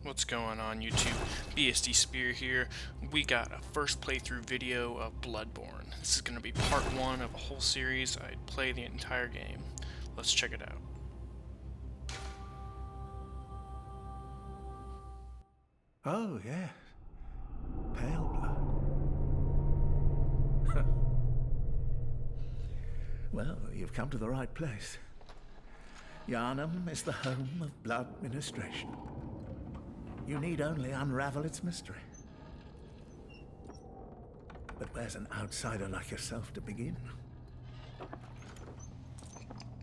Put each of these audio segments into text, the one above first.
What's going on YouTube? BSDspeer here. We got a first playthrough video of Bloodborne. This is going to be part 1 of a whole series. I'd play the entire game. Let's check it out. Oh, yes. Pale blood. Well, you've come to the right place. Yharnam is the home of blood ministration. You need only unravel its mystery. But where's an outsider like yourself to begin?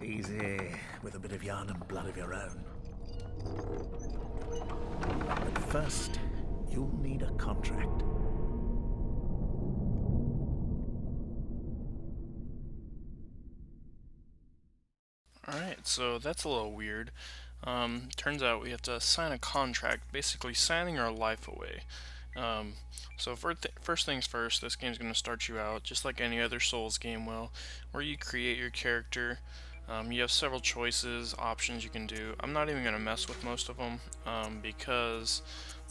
Easy, with a bit of Yharnam blood of your own. But first, you'll need a contract. Alright, so that's a little weird. Turns out we have to sign a contract, basically signing our life away. So first things first, this game's going to start you out just like any other Souls game will, where you create your character. You have several choices, options you can do. I'm not even going to mess with most of them because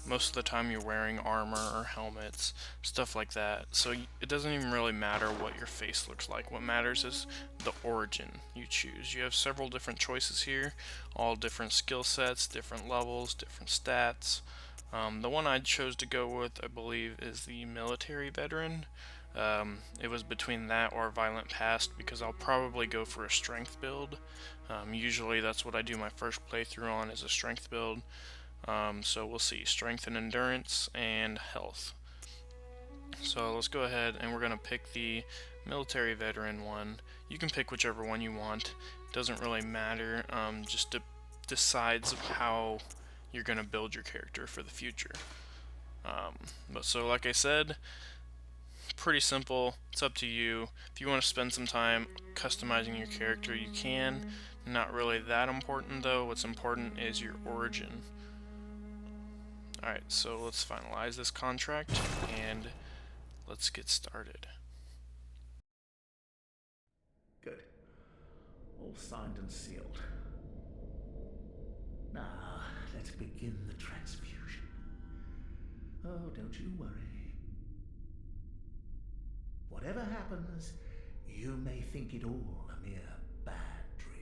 most of the time you're wearing armor or helmets, stuff like that. So it doesn't even really matter what your face looks like. What matters is the origin you choose. You have several different choices here, all different skill sets, different levels, different stats. The one I chose to go with, I believe, is the military veteran. It was between that or violent past because I'll probably go for a strength build. Usually that's what I do my first playthrough on, is a strength build. So we'll see, strength and endurance and health. So let's go ahead and we're going to pick the military veteran one. You can pick whichever one you want. It doesn't really matter, just decides how you're going to build your character for the future. But so like I said, pretty simple. It's up to you. If you want to spend some time customizing your character, you can. Not really that important though. What's important is your origin. Alright, so let's finalize this contract and let's get started. Good. All signed and sealed. Now, let's begin the transfusion. Oh, don't you worry. Whatever happens, you may think it all a mere bad dream.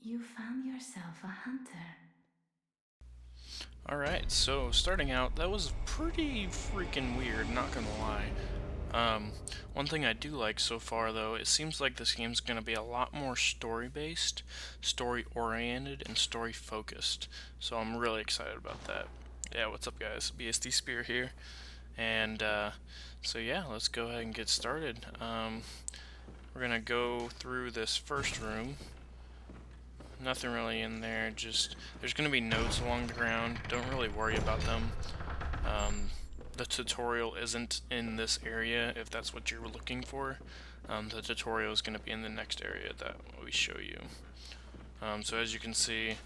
You found yourself a hunter. Alright, so starting out, that was pretty freaking weird, not gonna lie. One thing I do like so far though, it seems like this game's gonna be a lot more story-based, story-oriented, and story-focused. So I'm really excited about that. Yeah, what's up guys? BSDspeer here. And so yeah, let's go ahead and get started. We're gonna go through this first room. Nothing really in there, just there's going to be notes along the ground. Don't really worry about them. The tutorial isn't in this area if that's what you're looking for. The tutorial is going to be in the next area that we show you. So as you can see,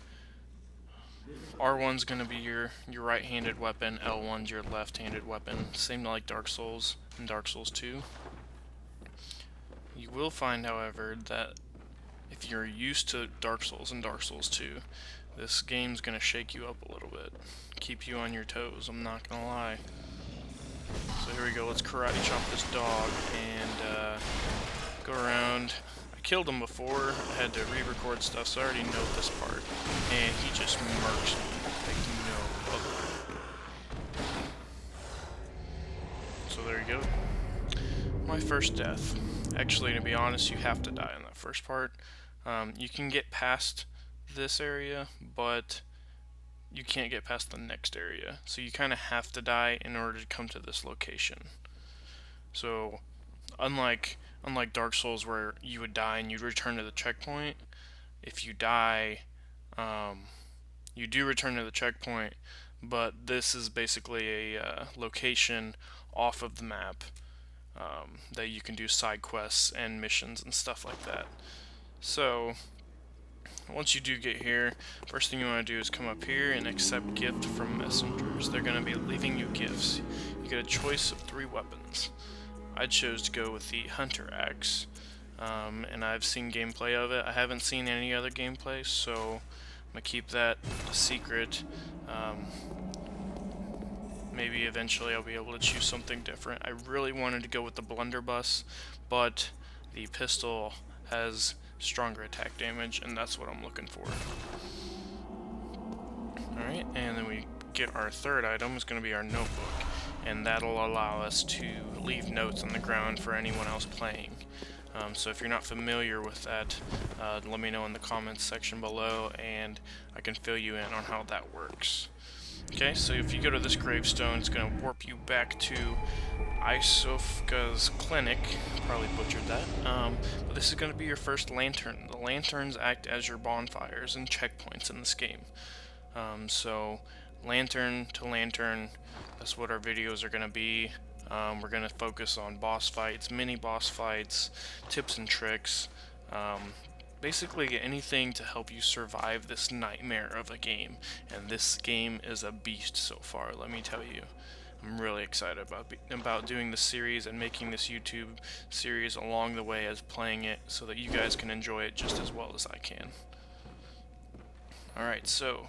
R1's gonna be your right-handed weapon, L1's your left-handed weapon. Same like Dark Souls and Dark Souls 2. You will find, however, that if you're used to Dark Souls and Dark Souls 2, this game's gonna shake you up a little bit. Keep you on your toes, I'm not gonna lie. So here we go, let's karate chop this dog and go around. I killed him before, I had to re-record stuff, so I already know this part. And he just murks me like no other. So there you go. My first death. Actually, to be honest, you have to die in that first part. You can get past this area, but you can't get past the next area. So you kind of have to die in order to come to this location. So unlike Dark Souls where you would die and you'd return to the checkpoint, if you die, you do return to the checkpoint, but this is basically a location off of the map that you can do side quests and missions and stuff like that. So once you do get here, first thing you want to do is come up here and accept gift from messengers. They're going to be leaving you gifts. You get a choice of 3 weapons. I chose to go with the Hunter Axe, and I've seen gameplay of it. I haven't seen any other gameplay, so I'm going to keep that a secret. Maybe eventually I'll be able to choose something different. I really wanted to go with the blunderbuss, but the pistol has stronger attack damage, and that's what I'm looking for. Alright, and then we get our third item, is going to be our notebook, and that'll allow us to leave notes on the ground for anyone else playing. So if you're not familiar with that, let me know in the comments section below, and I can fill you in on how that works. Okay, so if you go to this gravestone, it's going to warp you back to Isofka's clinic. Probably butchered that. But this is going to be your first lantern. The lanterns act as your bonfires and checkpoints in this game. So lantern to lantern, that's what our videos are going to be. We're going to focus on boss fights, mini boss fights, tips and tricks, basically anything to help you survive this nightmare of a game. And this game is a beast so far, let me tell you. I'm really excited about doing this series and making this YouTube series along the way as playing it so that you guys can enjoy it just as well as I can. Alright, so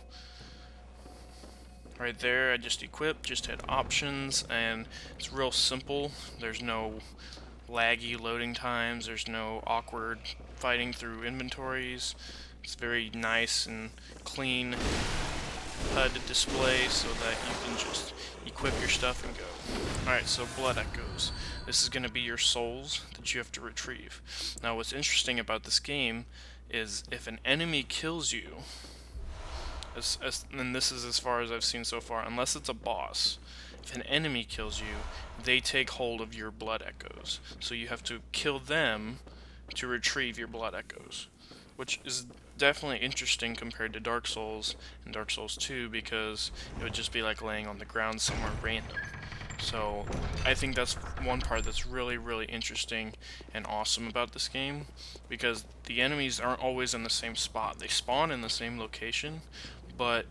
right there I just equipped, just hit options, and it's real simple. There's no laggy loading times, there's no awkward fighting through inventories. It's very nice and clean HUD display so that you can just equip your stuff and go. Alright, so blood echoes. This is going to be your souls that you have to retrieve. Now what's interesting about this game is if an enemy kills you, and this is as far as I've seen so far, unless it's a boss, if an enemy kills you, they take hold of your blood echoes. So you have to kill them to retrieve your blood echoes, which is definitely interesting compared to Dark Souls and Dark Souls 2, because it would just be like laying on the ground somewhere random. So I think that's one part that's really, really interesting and awesome about this game, because the enemies aren't always in the same spot. They spawn in the same location, but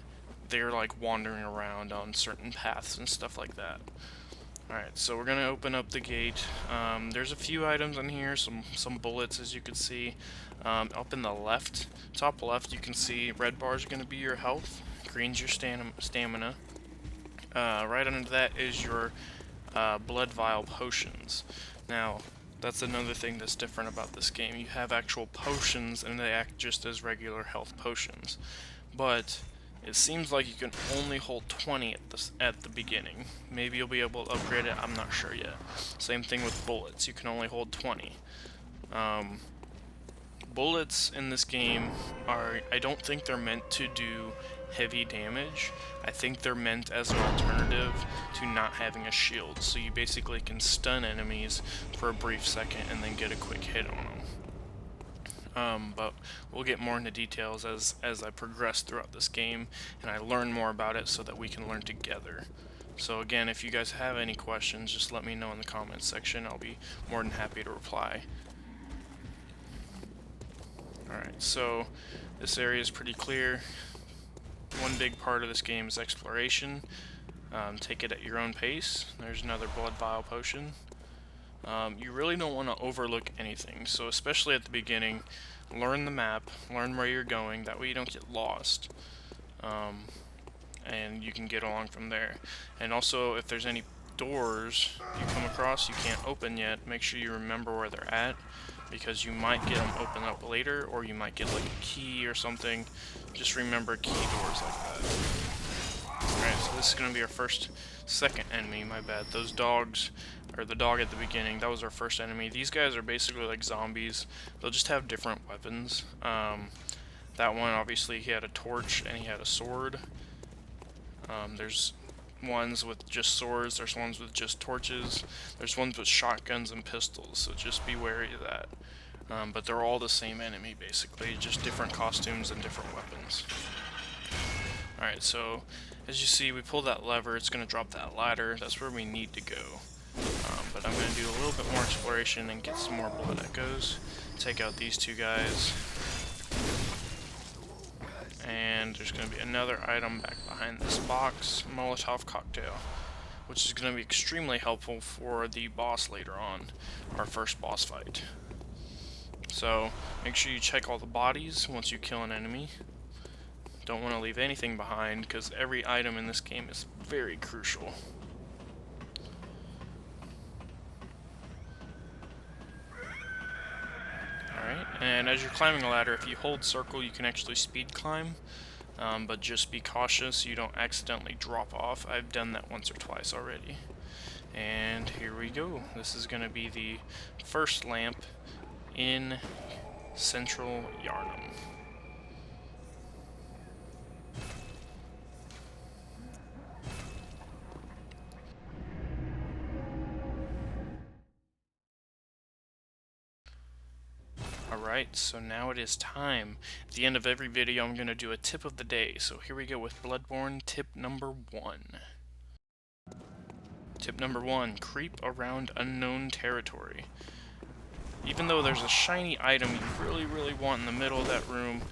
they're like wandering around on certain paths and stuff like that. Alright, so we're gonna open up the gate. There's a few items in here, some bullets, as you can see. Up in the left, top left, you can see red bars are gonna be your health, green's your stamina. Right under that is your blood vial potions. Now, that's another thing that's different about this game. You have actual potions, and they act just as regular health potions. But it seems like you can only hold 20 at the beginning. Maybe you'll be able to upgrade it, I'm not sure yet. Same thing with bullets, you can only hold 20. Bullets in this game I don't think they're meant to do heavy damage. I think they're meant as an alternative to not having a shield. So you basically can stun enemies for a brief second and then get a quick hit on them. But we'll get more into details as I progress throughout this game and I learn more about it so that we can learn together. So again, if you guys have any questions, just let me know in the comments section. I'll be more than happy to reply. Alright, so this area is pretty clear. one big part of this game is exploration. Take it at your own pace. There's another blood vial potion. You really don't want to overlook anything, so especially at the beginning, learn the map, learn where you're going, that way you don't get lost, and you can get along from there. And also, if there's any doors you come across you can't open yet, make sure you remember where they're at, because you might get them open up later, or you might get like a key or something. Just remember key doors like that. Alright, so this is going to be our second enemy, my bad. Those dogs, or the dog at the beginning, that was our first enemy. These guys are basically like zombies. They'll just have different weapons. That one, obviously, he had a torch and he had a sword. There's ones with just swords, there's ones with just torches, there's ones with shotguns and pistols, so just be wary of that. But they're all the same enemy, basically, just different costumes and different weapons. Alright, so as you see, we pull that lever, it's going to drop that ladder. That's where we need to go. But I'm going to do a little bit more exploration and get some more blood echoes. Take out these two guys. And there's going to be another item back behind this box, Molotov cocktail, which is going to be extremely helpful for the boss later on, our first boss fight. So make sure you check all the bodies once you kill an enemy. Don't want to leave anything behind, because every item in this game is very crucial. Alright, and as you're climbing a ladder, if you hold circle, you can actually speed climb, but just be cautious so you don't accidentally drop off. I've done that once or twice already. And here we go. This is going to be the first lamp in Central Yharnam. Alright, so now it is time. At the end of every video I'm going to do a tip of the day. So here we go with Bloodborne, tip number 1. Tip number 1, creep around unknown territory. Even though there's a shiny item you really want in the middle of that room,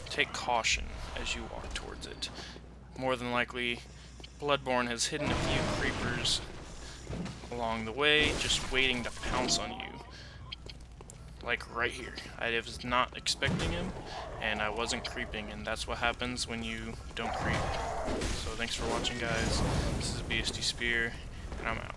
take caution as you walk towards it. More than likely, Bloodborne has hidden a few creepers along the way, just waiting to pounce on you. Like right here. I was not expecting him, and I wasn't creeping, and that's what happens when you don't creep. So thanks for watching, guys. This is BSDspeer, and I'm out.